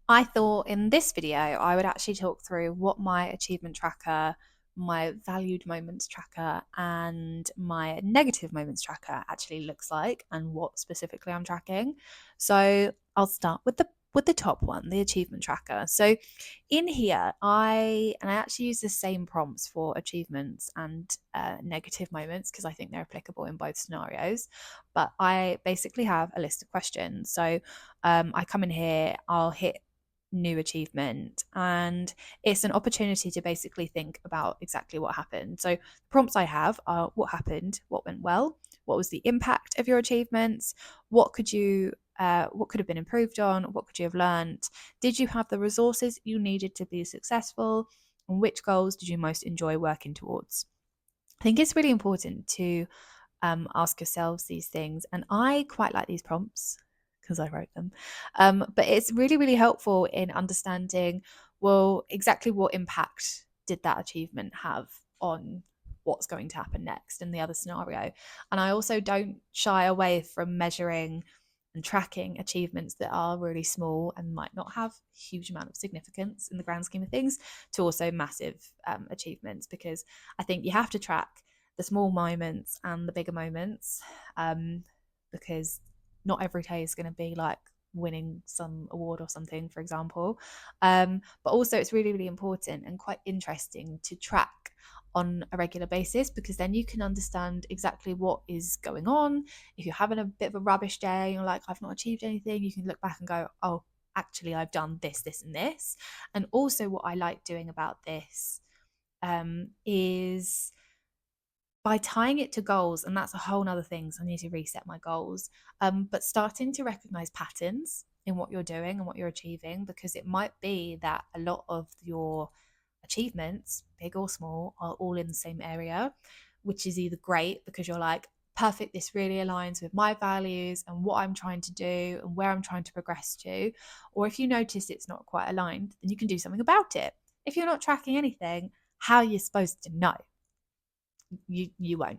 I thought in this video I would actually talk through what my achievement tracker, my valued moments tracker, and my negative moments tracker actually looks like and what specifically I'm tracking. So I'll start with the top one, the achievement tracker. So in here, I actually use the same prompts for achievements and negative moments because I think they're applicable in both scenarios. But I basically have a list of questions. So I come in here, I'll hit new achievement, and it's an opportunity to basically think about exactly what happened. So the prompts I have are: what happened, what went well, what was the impact of your achievements, what could have been improved on, what could you have learned, did you have the resources you needed to be successful, and which goals did you most enjoy working towards. I think it's really important to ask yourselves these things. And I quite like these prompts because I wrote them. But it's really, really helpful in understanding, well, exactly what impact did that achievement have on what's going to happen next in the other scenario. And I also don't shy away from measuring and tracking achievements that are really small and might not have a huge amount of significance in the grand scheme of things to also massive achievements, because I think you have to track the small moments and the bigger moments, because not every day is going to be like winning some award or something, for example. But also, it's really, really important and quite interesting to track on a regular basis, because then you can understand exactly what is going on. If you're having a bit of a rubbish day, you're like, I've not achieved anything, you can look back and go, oh, actually, I've done this, this, and this. And also, what I like doing about this is by tying it to goals, and that's a whole nother thing, so I need to reset my goals, but starting to recognize patterns in what you're doing and what you're achieving, because it might be that a lot of your achievements, big or small, are all in the same area, which is either great because you're like, perfect, this really aligns with my values and what I'm trying to do and where I'm trying to progress to. Or if you notice it's not quite aligned, then you can do something about it. If you're not tracking anything, how are you supposed to know? You won't.